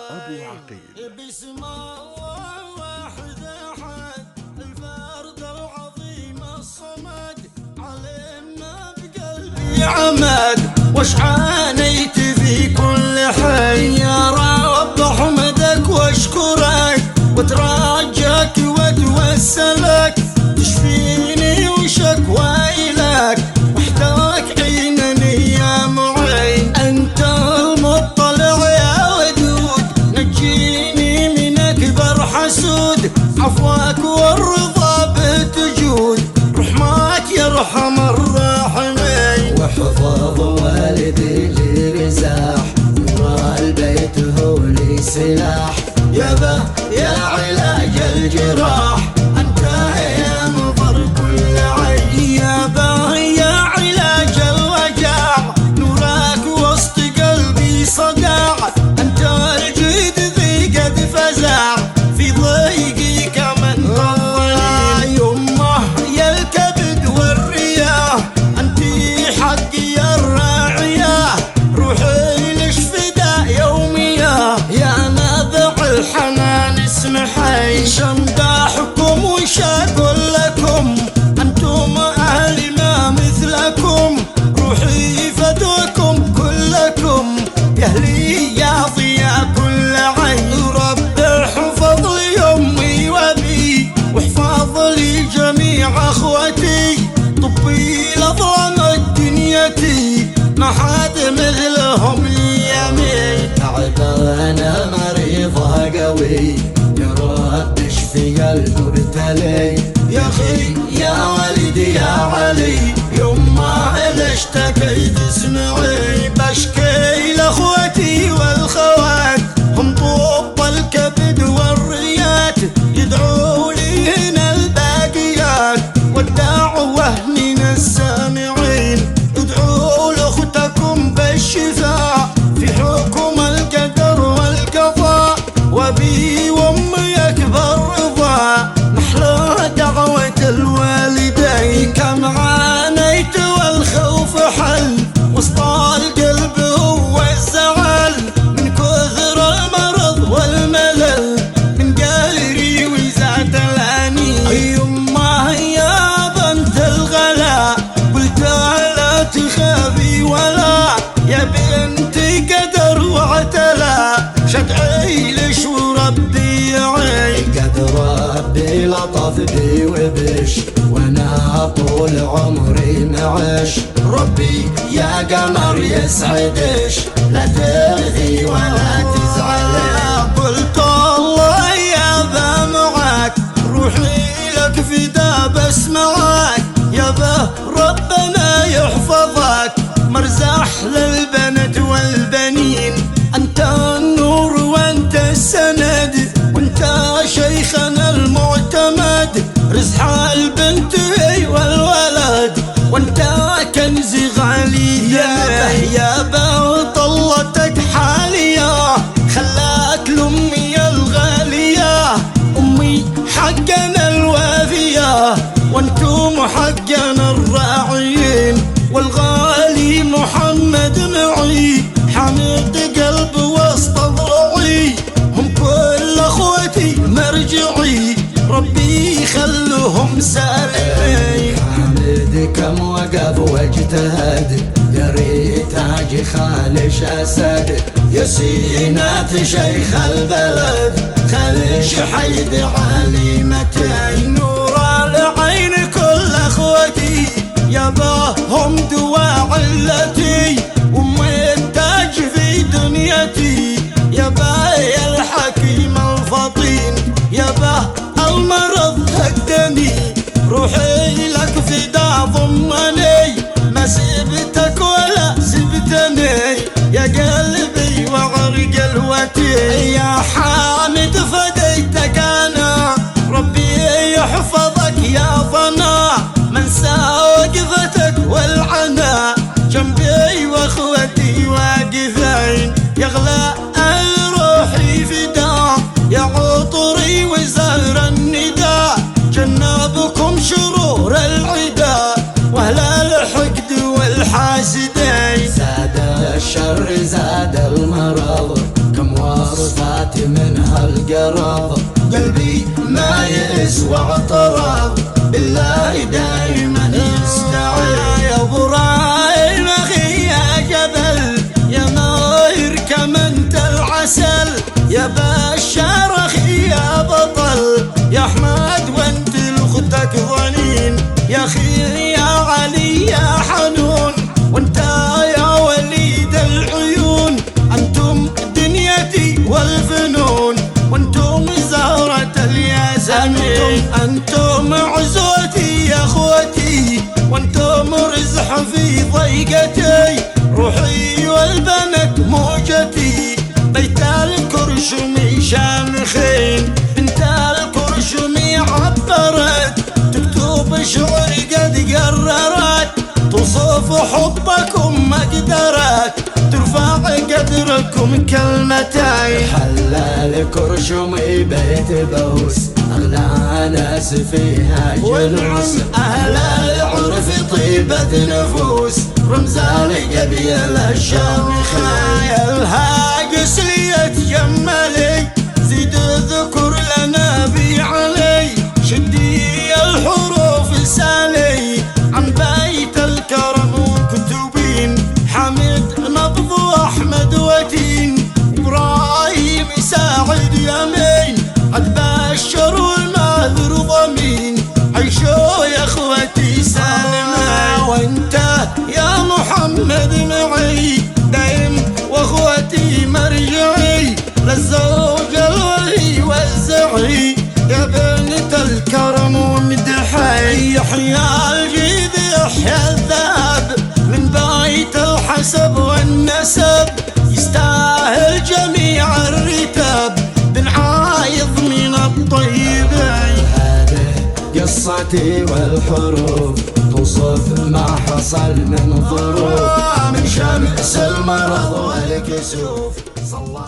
أبو عقيل. باسم الله واحد أحد الفرد العظيم الصمد، علمنا بقلبي عمد وش عانيت في كل حي. يا رب احمدك واشكرك وترجاك واتوسلك، تشفيني وشكواي لك واحتاك عينني يا معين. انت المطلع يا ودود، نجيني من اكبر حسود، عفواك والرضا بتجود، رحماك يرحم الراحمين. وحفظ والدي لي رزاح، نور البيت هو لي سلاح، يا علاج الجراح، انت يا نظر كل عين. يا علاج الوجع، نورك وسط قلبي صداع، انت الجد ذي قد فزع في ضيقي كمن طويل. يمه يا الكبد والرياه، انتي حقي الراعيه، روحي لش فدا يوميه، يا نابع الحنان اسمحي. شمداحكم وش اقول لكم، انتم اهلي ما مثلكم، روحي فدوكم كلكم، يا اهلي يا ضياء كل عين. رب احفظ لي امي وابي واحفظ لي جميع اخوتي، طبي لظلمت دنيتي ما حد مثلهم اليمين. تعبانة مريضة قوي، يا رب اشفي المبتلي. يا اخي يا ولدي يا علي، يما اذا اشتكيت اسمعي، بشكي لاخوتي والخوات، هم طوب الكبد والريات، يدعوا لي هنا الباقيات، والدعوة من السامعين. ادعوا لاختكم بالشفاء في حكم القدر والقضاء، وبي وامي اكبر رضا، محلى دعوة الوالدين. كم عانيت والخوف حل وسط القلب هو الزعل، من كثر المرض والملل، من قهري وزعت الانين. يمه يا بنت الغلا، قلت لا تخافي ولا، يا بنتي قدر واعتلى، شدعي لش وربي يعين. قد ربي لطف بي وبش، وانا طول عمري معش، ربي يا قمر يسعدش، لا تغذي ولا تزعل. قلت الله يا ذا معك، روحي لك فدا بسمعك، يا به ربنا يحفظك، مرزح للبنت والبنين. انت النور وانت السند، وانت شيخنا المعتمد، رزح البنت والولد، وانت كنز غالي. يا به طلتك حاليه، خلاك لامي الغاليه، امي حقنا الوافيه، وانتم حقنا الراعيين. والغالي محمد معي، حامد قلب وسط ضلوعي، هم كل اخوتي مرجعي، ربي يخلهم سالمين. حامد كم وقف واجتهد، يا ريت تاج خالش اسد، يا سينات شيخ البلد، خلش حيد عليمتين. نور العين كل اخوتي، يا باهم دواء علتي، وامي التاج في دنيتي، يا بايا الحكيم الفطين، يا باه المرض هدني، روحي لك فدا ضمني، ما سبتك ولا سبتني، يا قلبي وعرق الوتي. يا حامد فديتك انا، ربي يحفظك يا ظنا، منسى وقفتك والعنا، جنبي واخوتي واقفين، يغلى روحي فدا، يا عطري وزهر النداء، جنابكم شرور طلعت من هالقرار قلبي ما يسوى اعتراض بالله دايما يستعين. يا ابراهيم اخي يا جبل يا ماهر كمنت العسل، يا بشار اخي يا بطل يا احمد وانت لاختك ظنين، يا اخي يا علي يا حنون وانت يا وليد العيون، انتم دنيتي والفنون وانتم زهرة الياسمين، انتم عزوتي يا اخوتي وانتم رزح في ضيقتي، روحي والبنات موجتي بيت الكرشمي شامخين، بنت الكرشمي عبرت تكتب شعر قد قررت، توصف حبكم ما قدرت ترفع قدركم كلمتين. حلال كرشمي بيت بوس أغلى ناس فيها جلوس، أهل العرف طيبة نفوس رمز القبيل الشامخة، يا الهاجس لي يتجملي زيد الذكر لنا بي علي، شدي الحروف سالي عن بيت الكرم وكتبين، حمد نبض واحمد وتين ابراهيم ساعد يمين، عد بشر والماهر ضمين، عيشوا يا اخوتي سالمين، وانت يا محمد معي دايم واخوتي مرجعي، للزوج الولي والزعي يا بنت الكرم ومدحي، يحيى الجيد يحيى الذهب من بيت الحسب والنسب، يستاهل جميع الرتاب بن عايض من الطيبين. هذه قصتي والحروف توصف ما حصل من ظروف، من شمس المرض والكسوف صلى